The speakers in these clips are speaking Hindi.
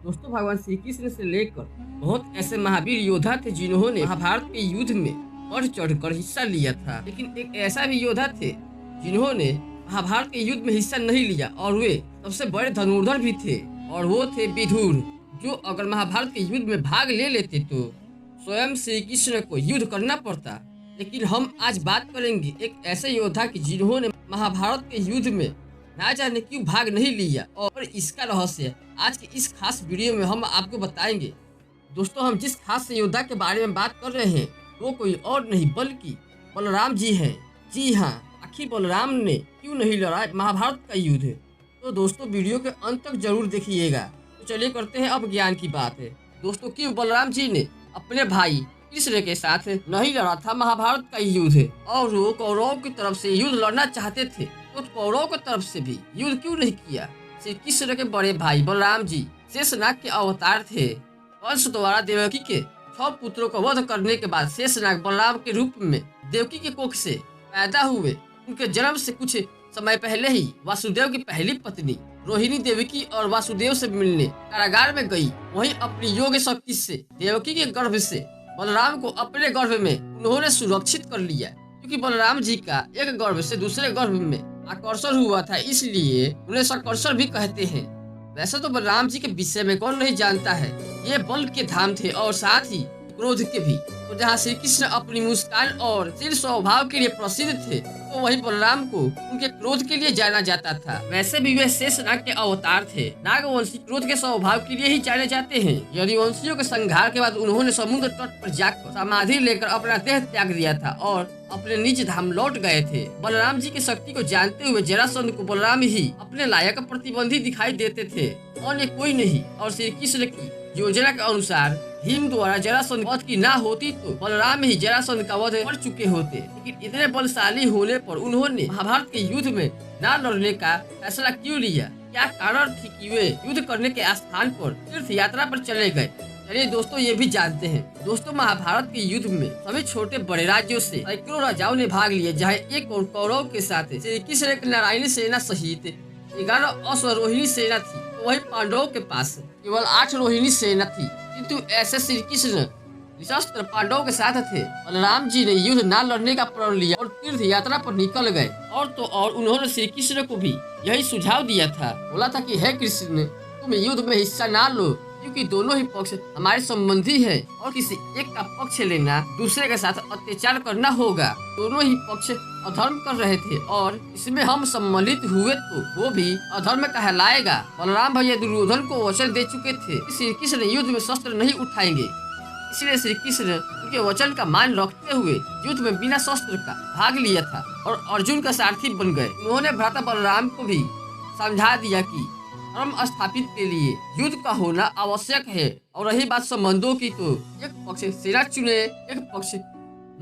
दोस्तों भगवान श्री कृष्ण से लेकर बहुत ऐसे महावीर योद्धा थे जिन्होंने महाभारत के युद्ध में बढ़ चढ़कर हिस्सा लिया था, लेकिन एक ऐसा भी योद्धा थे जिन्होंने महाभारत के युद्ध में हिस्सा नहीं लिया और वे सबसे बड़े धनुर्धर भी थे और वो थे विदुर, जो अगर महाभारत के युद्ध में भाग ले लेते तो स्वयं श्री कृष्ण को युद्ध करना पड़ता। लेकिन हम आज बात करेंगे एक ऐसे योद्धा की जिन्होंने महाभारत के युद्ध में ना जाने क्यों भाग नहीं लिया और इसका रहस्य आज के इस खास वीडियो में हम आपको बताएंगे। दोस्तों हम जिस खास योद्धा के बारे में बात कर रहे हैं वो कोई और नहीं बल्कि बलराम जी हैं। जी हाँ, आखिर बलराम ने क्यों नहीं लड़ा महाभारत का युद्ध? तो दोस्तों वीडियो के अंत तक जरूर देखिएगा। तो चलिए करते हैं अब ज्ञान की बात है। दोस्तों क्यों बलराम जी ने अपने भाई कृष्ण के साथ नहीं लड़ा था महाभारत का युद्ध और वो कौरवों की तरफ से युद्ध लड़ना चाहते थे, तो कौरवों की तरफ से भी युद्ध क्यों नहीं किया? श्री कृष्ण के बड़े भाई बलराम जी शेषनाग के अवतार थे। कंस द्वारा देवकी के 6 पुत्रों को वध करने के बाद शेषनाग बलराम के रूप में देवकी के कोख से पैदा हुए। उनके जन्म से कुछ समय पहले ही वासुदेव की पहली पत्नी रोहिणी देवकी और वासुदेव से मिलने कारागार में गई। वहीं अपनी योग शक्ति से देवकी के गर्भ से बलराम को अपने गर्भ में उन्होंने सुरक्षित कर लिया, क्योंकि बलराम जी का एक गर्भ से दूसरे गर्भ में आकर्षण हुआ था, इसलिए उन्हें संकर्षण भी कहते हैं। वैसे तो बलराम जी के विषय में कौन नहीं जानता है, ये बल के धाम थे और साथ ही क्रोध के भी। तो जहाँ श्री कृष्ण अपनी मुस्कान और शील स्वभाव के लिए प्रसिद्ध थे, तो वही बलराम को उनके क्रोध के लिए जाना जाता था। वैसे भी वे शेषनाग के अवतार थे। नागवंशी क्रोध के स्वभाव के लिए ही जाने जाते हैं। यदुवंशियों के संहार के बाद उन्होंने समुद्र तट पर जाकर समाधि लेकर अपना देह त्याग दिया था और अपने निज धाम लौट गए थे। बलराम जी की शक्ति को जानते हुए जरासंध को बलराम ही अपने लायक प्रतिबंधी दिखाई देते थे, अन्य कोई नहीं। और श्री कृष्ण की योजना के अनुसार भीम द्वारा जरासंध वध की ना होती तो बलराम ही जरासंध का वध कर चुके होते। लेकिन इतने बलशाली होने पर उन्होंने महाभारत के युद्ध में ना लड़ने का फैसला क्यों लिया? क्या कारण थी कि वे युद्ध करने के स्थान पर तीर्थ यात्रा पर चले गए? चलिए दोस्तों ये भी जानते हैं। दोस्तों महाभारत के युद्ध में सभी छोटे बड़े राज्यों से सैकड़ों राजाओं ने भाग लिया, जहाँ एक और कौरव के साथ श्री कृष्ण एक नारायणी सेना सहित 11 अश्वरोहिणी सेना थी। तो वही पांडवों के पास केवल 8 रोहिणी सेना थी, किंतु ऐसे श्री कृष्ण निशस्त्र पांडवों के साथ थे। बलराम जी ने युद्ध न लड़ने का प्रण लिया और तीर्थ यात्रा पर निकल गए। और तो और उन्होंने श्री कृष्ण को भी यही सुझाव दिया था, बोला था कि हे कृष्ण तुम युद्ध में हिस्सा ना लो, क्योंकि दोनों ही पक्ष हमारे संबंधी है और किसी एक का पक्ष लेना दूसरे के साथ अत्याचार करना होगा। दोनों ही पक्ष अधर्म कर रहे थे और इसमें हम सम्मिलित हुए तो वो भी अधर्म कहलाएगा। बलराम भैया दुर्योधन को वचन दे चुके थे कि श्री कृष्ण युद्ध में शस्त्र नहीं उठाएंगे, इसलिए श्री कृष्ण उनके वचन का मान रखते हुए युद्ध में बिना शस्त्र का भाग लिया था और अर्जुन का सारथी बन गए। उन्होंने भ्राता बलराम को भी समझा दिया कि धर्म स्थापित के लिए युद्ध का होना आवश्यक है। और रही बात संबंधों की, तो एक पक्ष सेना चुने, एक पक्ष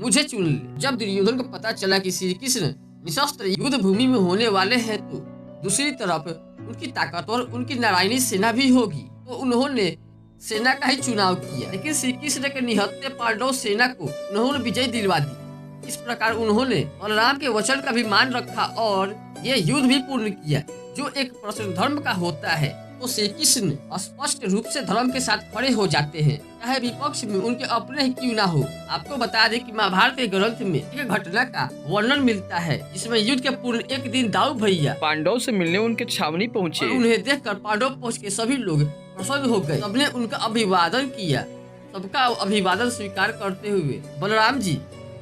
मुझे चुन ले। जब दुर्योधन को पता चला कि श्री कृष्ण निशस्त्र युद्ध भूमि में होने वाले हैं, तो दूसरी तरफ उनकी ताकतवर उनकी नारायणी सेना भी होगी, तो उन्होंने सेना का ही चुनाव किया। लेकिन श्री कृष्ण के निहत्थे पांडव सेना को उन्होंने विजय दिलवा दी। इस प्रकार उन्होंने बलराम के वचन का भी मान रखा और ये युद्ध भी पूर्ण किया, जो एक प्रश्न धर्म का होता है। तो श्री कृष्ण स्पष्ट रूप से धर्म के साथ खड़े हो जाते हैं, चाहे विपक्ष में उनके अपने ही क्यों ना हो। आपको बता दें कि महाभारत के ग्रंथ में एक घटना का वर्णन मिलता है, जिसमें युद्ध के पूर्व एक दिन दाऊ भैया पांडव से मिलने उनके छावनी पहुँचे। उन्हें देखकर पांडव पहुँच के सभी लोग प्रसन्न हो गए। सबने उनका अभिवादन किया। सबका अभिवादन स्वीकार करते हुए बलराम जी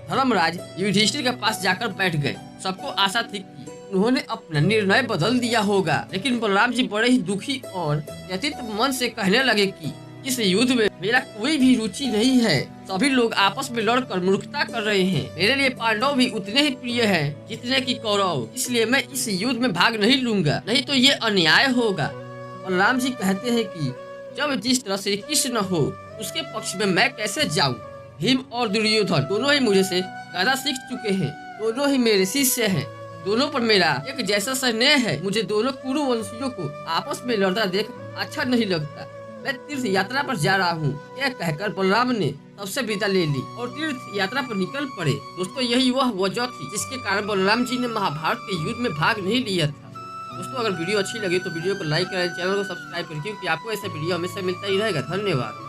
धर्मराज युधिष्ठिर के पास जाकर बैठ गए। सबको आशा थी कि उन्होंने अपना निर्णय बदल दिया होगा, लेकिन बलराम जी बड़े ही दुखी और व्यथित मन से कहने लगे कि इस युद्ध में मेरा कोई भी रुचि नहीं है। सभी लोग आपस में लड़कर मूर्खता कर रहे हैं। मेरे लिए पांडव भी उतने ही प्रिय हैं जितने की कौरव, इसलिए मैं इस युद्ध में भाग नहीं लूंगा, नहीं तो ये अन्याय होगा। बलराम जी कहते हैं कि जब जिस तरह श्री कृष्ण हो उसके पक्ष में मैं कैसे जाऊँ? भीम और दुर्योधन दोनों ही मुझे से ज्यादा सीख चुके हैं, दोनों ही मेरे शिष्य हैं, दोनों पर मेरा एक जैसा स्नेह है। मुझे दोनों कुरुवंशियों को आपस में लड़ता देख अच्छा नहीं लगता। मैं तीर्थ यात्रा पर जा रहा हूँ। यह कहकर बलराम ने सबसे विदा ले ली और तीर्थ यात्रा पर निकल पड़े। दोस्तों यही वह वजह थी जिसके कारण बलराम जी ने महाभारत के युद्ध में भाग नहीं लिया था। दोस्तों अगर वीडियो अच्छी लगी तो वीडियो को लाइक करें, चैनल को सब्सक्राइब करें, क्योंकि आपको ऐसा वीडियो हमेशा मिलता ही रहेगा। धन्यवाद।